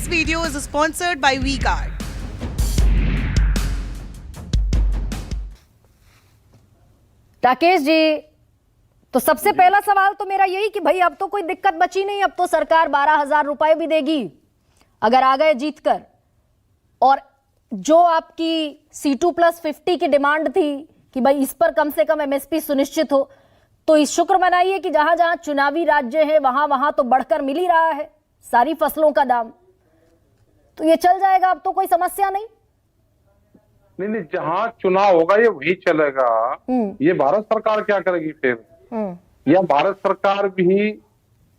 This video is sponsored by WeGuard. Rakesh ji, तो सबसे पहला सवाल तो मेरा यही कि भाई अब तो कोई दिक्कत बची नहीं, अब तो सरकार 12,000 रुपए भी देगी अगर आ गए जीतकर। और जो आपकी C2+50 की डिमांड थी कि भाई इस पर कम से कम MSP सुनिश्चित हो, तो इस शुक्र मनाइए कि जहां जहां चुनावी राज्य है वहां वहां तो बढ़कर मिल ही रहा है सारी फसलों का दाम, तो ये चल जाएगा, अब तो कोई समस्या नहीं। नहीं, जहां चुनाव होगा ये वही चलेगा। ये भारत सरकार क्या करेगी फिर? या भारत सरकार भी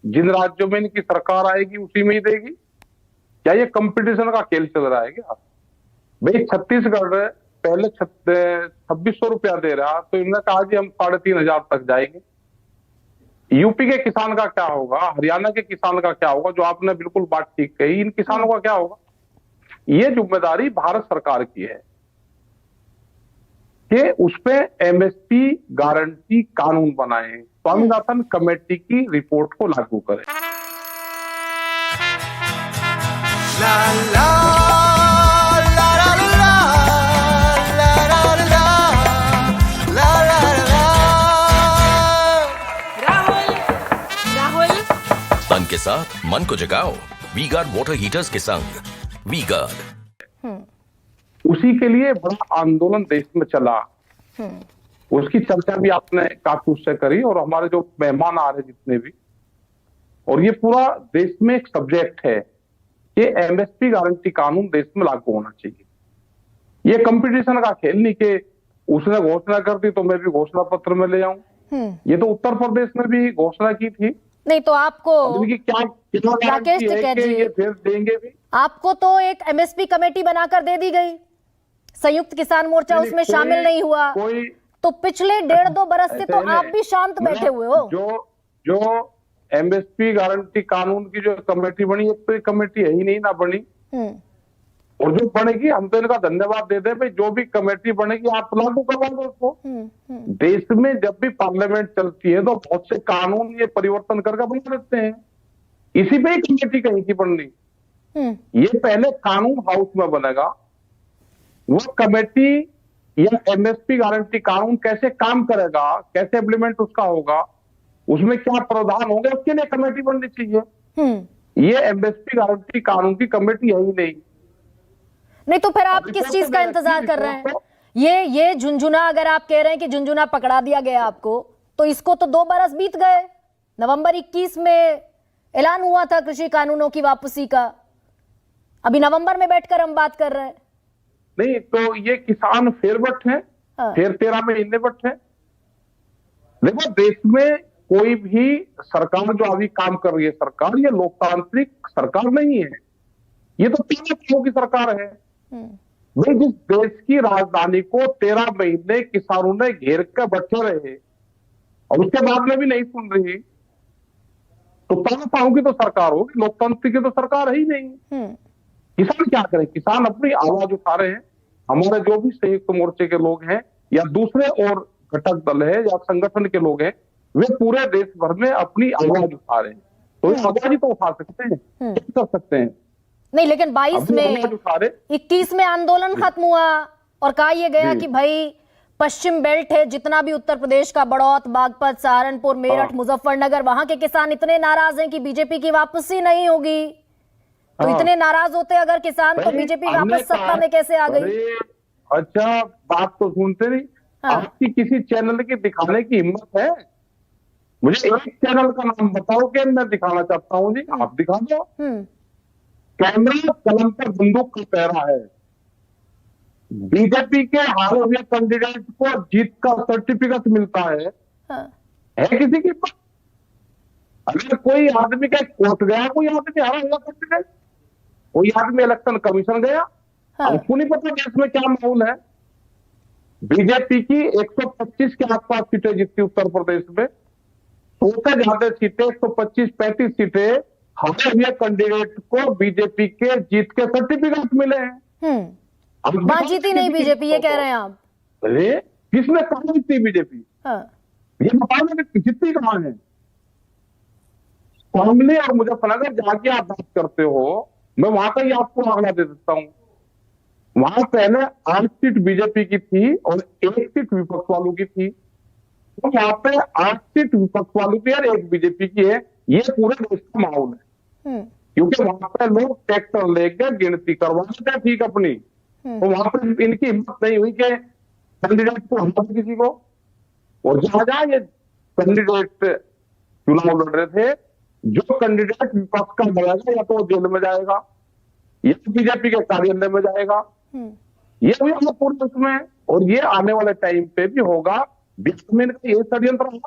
जिन राज्यों में इनकी सरकार आएगी उसी में ही देगी? क्या ये कंपटीशन का खेल चल रहा है क्या? भाई छत्तीसगढ़ पहले 2600 रुपया दे रहा, तो इन्होंने कहा जी हम 3,500 तक जाएंगे। यूपी के किसान का क्या होगा? हरियाणा के किसान का क्या होगा? जो आपने बिल्कुल बात ठीक कही, इन किसानों का क्या होगा? ये जिम्मेदारी भारत सरकार की है कि उसपे MSP गारंटी कानून बनाए, स्वामीनाथन कमेटी की रिपोर्ट को लागू करें। ला ला ला ला ला ला ला ला ला ला। राहुल तन के साथ मन को जगाओ वीगार्ड वाटर हीटर्स के संग। वीगार्ड उसी के लिए बड़ा आंदोलन देश में चला, उसकी चर्चा भी आपने काफी उससे करी, और हमारे जो मेहमान आ रहे जितने भी, और ये पूरा देश में एक सब्जेक्ट है कि MSP गारंटी कानून देश में लागू होना चाहिए। ये कंपटीशन का खेल नहीं कि उसने घोषणा कर दी तो मैं भी घोषणा पत्र में ले आऊं। ये तो उत्तर प्रदेश में भी घोषणा की थी। नहीं तो आपको क्या राकेश टिकैत जी, ये फिर देंगे भी? आपको तो एक MSP कमेटी बनाकर दे दी गई, संयुक्त किसान मोर्चा उसमें शामिल नहीं हुआ, तो पिछले 1.5-2 बरस से तो आप भी शांत बैठे हुए हो। जो MSP गारंटी कानून की जो कमेटी बनी, एक तो ये कमेटी है ही नहीं ना बनी, और जो बनेगी हम तो इनका धन्यवाद दे दे भाई, जो भी कमेटी बनेगी आप लागू करवा दो उसको। देश में जब भी पार्लियामेंट चलती है तो बहुत से कानून ये परिवर्तन करके बना देते हैं, इसी पे ही कमेटी कहीं की बननी। ये पहले कानून हाउस में बनेगा, वो कमेटी या MSP गारंटी कानून कैसे काम करेगा, कैसे इम्प्लीमेंट उसका होगा, उसमें क्या प्रावधान होंगे, उसके लिए कमेटी बननी चाहिए। ये MSP गारंटी कानून की कमेटी है ही नहीं। तो फिर आप किस चीज का इंतजार कर रहे हैं? ये झुंझुना, अगर आप कह रहे हैं कि झुंझुना पकड़ा दिया गया आपको, तो इसको तो 2 बरस बीत गए। नवंबर 21 में ऐलान हुआ था कृषि कानूनों की वापसी का, अभी नवंबर में बैठकर हम बात कर रहे हैं। नहीं तो ये किसान फिर बैठे हैं, फिर 13 महीने बैठे हैं। देखो देश में कोई भी सरकार जो अभी काम कर रही है सरकार, ये लोकतांत्रिक सरकार नहीं है, ये तो 3 सालों की सरकार है। भाई जिस देश की राजधानी को 13 महीने किसानों ने घेर कर बैठे रहे और उसके बाद में भी नहीं सुन रही, तो 3 सालों की तो सरकार होगी, लोकतंत्र की तो सरकार है ही नहीं। किसान क्या करें? किसान अपनी आवाज उठा रहे हैं। हमारे जो भी संयुक्त मोर्चे के लोग हैं या दूसरे और घटक दल है या संगठन के लोग हैं, वे पूरे देश भर में अपनी आवाज उठा रहे हैं, तो ये आवाज ही तो उठा सकते हैं, क्या कर सकते हैं? नहीं, लेकिन 22 में 21 में आंदोलन खत्म हुआ और कहा यह गया कि भाई पश्चिम बेल्ट है जितना भी उत्तर प्रदेश का, बड़ौत, बागपत, सहारनपुर, मेरठ, मुजफ्फरनगर, वहां के किसान इतने नाराज हैं कि बीजेपी की वापसी नहीं होगी। तो इतने नाराज होते अगर किसान, तो बीजेपी वापस सत्ता में कैसे आ गई? अच्छा, बात तो सुनते नहीं। आपकी किसी चैनल की दिखाने की हिम्मत है? मुझे एक चैनल का नाम बताओ कि मैं दिखाना चाहता हूँ जी, आप दिखा दो। कैमरा कलम पर बंदूक का पहरा है। बीजेपी के हारे हुए कैंडिडेट को जीत का सर्टिफिकेट मिलता है किसी के पास? अगर कोई आदमी का कोर्ट गया, कोई आदमी हारा हुआ कैंडिडेट, कोई आदमी इलेक्शन कमीशन गया, आपको नहीं पता देश में क्या माहौल है। बीजेपी की 125 के आसपास सीटें जीती उत्तर प्रदेश में, सबसे ज्यादा सीटें 125-35 सीटें हारे हुए कैंडिडेट को बीजेपी के जीत के सर्टिफिकेट मिले हैं। वहां जीती नहीं बीजेपी, ये कह रहे हैं आप? अरे किसने कहा जीती बीजेपी? ये बताओ कि जीती कहां है? शामली और मुजफ्फरनगर जहां की आप बात करते हो, मैं वहां का ही आपको आंकड़ा दे देता हूं। वहां पहले 8 सीट बीजेपी की थी और 1 सीट विपक्ष वालों की थी, तो यहाँ पे 8 सीट विपक्ष वालों की और 1 बीजेपी की है। ये पूरे देश का माहौल है, क्योंकि वहां पे लोग ट्रैक्टर लेकर गिनती करवाते थे ठीक अपनी, तो वहां पर इनकी हिम्मत नहीं हुई कि कैंडिडेट को हटा दे किसी को। और जहां ये कैंडिडेट चुनाव लड़ रहे थे, जो कैंडिडेट विपक्ष का लड़ेगा या तो जेल में जाएगा या बीजेपी के कार्यालय में जाएगा। ये भी हम पूरे उसमें, और ये आने वाले टाइम पे भी होगा। बिहार में ये षड्यंत्र है,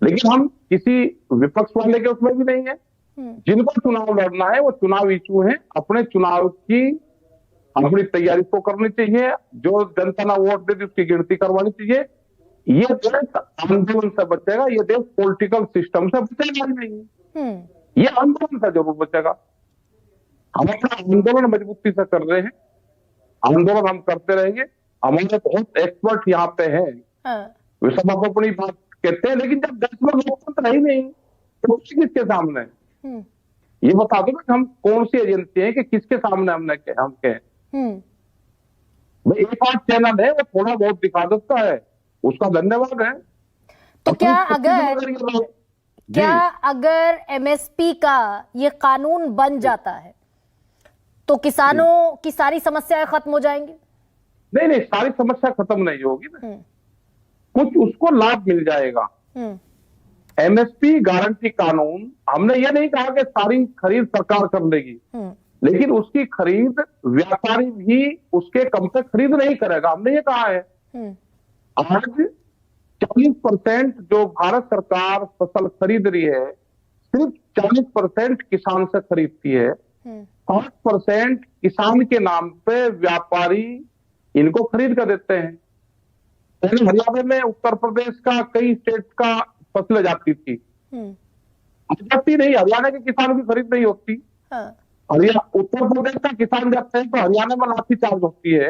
लेकिन हम किसी विपक्ष वाले के उसमें भी नहीं है। जिनको चुनाव लड़ना है वो चुनाव इशू है, अपने चुनाव की अपनी तैयारी तो करनी चाहिए। जो जनता ने वोट दे दी उसकी गिनती करवानी चाहिए। ये देश आंदोलन से बचेगा, ये देश पॉलिटिकल सिस्टम से बचेगा ही नहीं। ये आंदोलन से जरूर बचेगा। हम अपना आंदोलन मजबूती से कर रहे हैं, आंदोलन हम करते रहेंगे। हमारे बहुत एक्सपर्ट यहाँ पे हैं, वे सब अपनी बात कहते हैं, लेकिन जब देश में लोकतंत्र ही नहीं तो किसके सामने ये बता दो कि हम कौन सी एजेंसी है कि किसके सामने हम कहें। भाई एक आध चैनल है वो थोड़ा बहुत दिखा देता है, उसका धन्यवाद है। तो क्या अगर एमएसपी का ये कानून बन जाता है तो किसानों की सारी समस्याएं खत्म हो जाएंगी? नहीं, सारी समस्या खत्म नहीं होगी ना, कुछ उसको लाभ मिल जाएगा। एमएसपी गारंटी कानून, हमने ये नहीं कहा कि सारी खरीद सरकार कर लेगी, लेकिन उसकी खरीद व्यापारी भी उसके कम से खरीद नहीं करेगा, हमने ये कहा है। आज 40% जो भारत सरकार फसल खरीद रही है, सिर्फ 40% किसान से खरीदती है। 60% किसान के नाम पे व्यापारी इनको खरीद कर देते हैं। पहले हरियाणा में उत्तर प्रदेश का कई स्टेट का फसलें जाती थी, जाती नहीं, हरियाणा के किसान की खरीद नहीं होती। उत्तर प्रदेश का किसान जाते हैं तो हरियाणा में लाठी चार्ज होती है।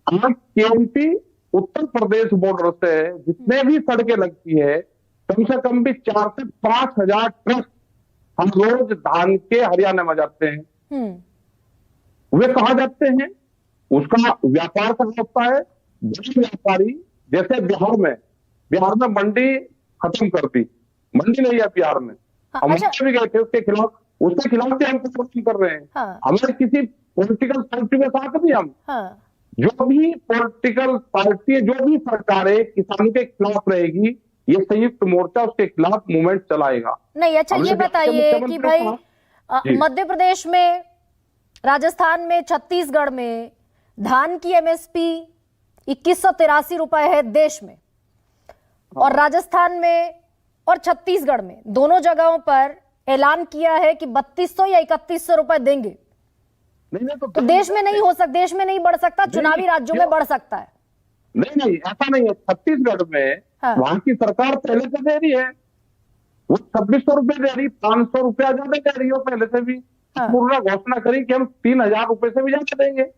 आज केएमपी उत्तर प्रदेश बॉर्डर से जितने भी सड़कें लगती है, कम से कम भी 4 से 5 हजार ट्रक हम रोज धान के हरियाणा में जाते हैं। वे कहा जाते हैं, उसका व्यापार कहाँ होता है? बड़े व्यापारी जैसे बिहार में मंडी खत्म कर दी, मंडी नहीं है बिहार में। हम भी गए थे उसके खिलाफ भी हम प्रदर्शन कर रहे हैं। हमें किसी पॉलिटिकल पार्टी के साथ भी हम जो भी पॉलिटिकल पार्टी, जो भी सरकारें किसानों के खिलाफ रहेगी, ये संयुक्त मोर्चा उसके खिलाफ मूवमेंट चलाएगा। नहीं, अच्छा ये बताइए कि भाई मध्य प्रदेश में, राजस्थान में, छत्तीसगढ़ में धान की एमएसपी 2183 रुपए है देश में, और राजस्थान में और छत्तीसगढ़ में दोनों जगहों पर ऐलान किया है कि 3200 या 3100 रुपए देंगे। नहीं, तो देश में नहीं हो सकता, देश में नहीं बढ़ सकता, चुनावी राज्यों में बढ़ सकता है। नहीं, ऐसा नहीं है। छत्तीसगढ़ में वहां की सरकार पहले से दे रही है, वो 2600 रुपए दे रही, 500 रुपया ज्यादा दे रही हो पहले से भी। पूर्ण घोषणा करी कि हम 3000 रुपए से भी ज्यादा देंगे।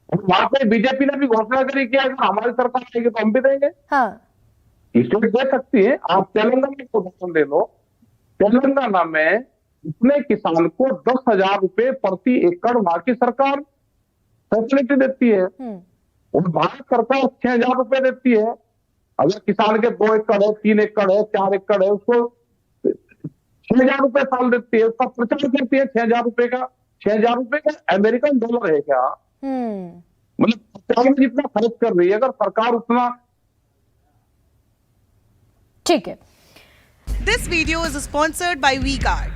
वहां पे बीजेपी ने भी घोषणा करी कि अगर हमारी सरकार आएगी तो हम भी देंगे। स्टेट दे सकती है। आप तेलंगाना को उदाहरण ले लो, तेलंगाना में इतने किसान को 10,000 रुपए प्रति एकड़ वहां की सरकार फैसिलिटी देती है, और भारत सरकार 6,000 रुपए देती है। अगर किसान के 2 एकड़ है, 3 एकड़ है, 4 एकड़ है, उसको 6,000 रुपए साल देती है, उसका प्रचार करती है 6,000 रुपए का। 6,000 रुपए का अमेरिकन डॉलर है क्या? मतलब प्रचार में जितना खर्च कर रही है, अगर सरकार उतना। ठीक है। This video is sponsored by WeGuard.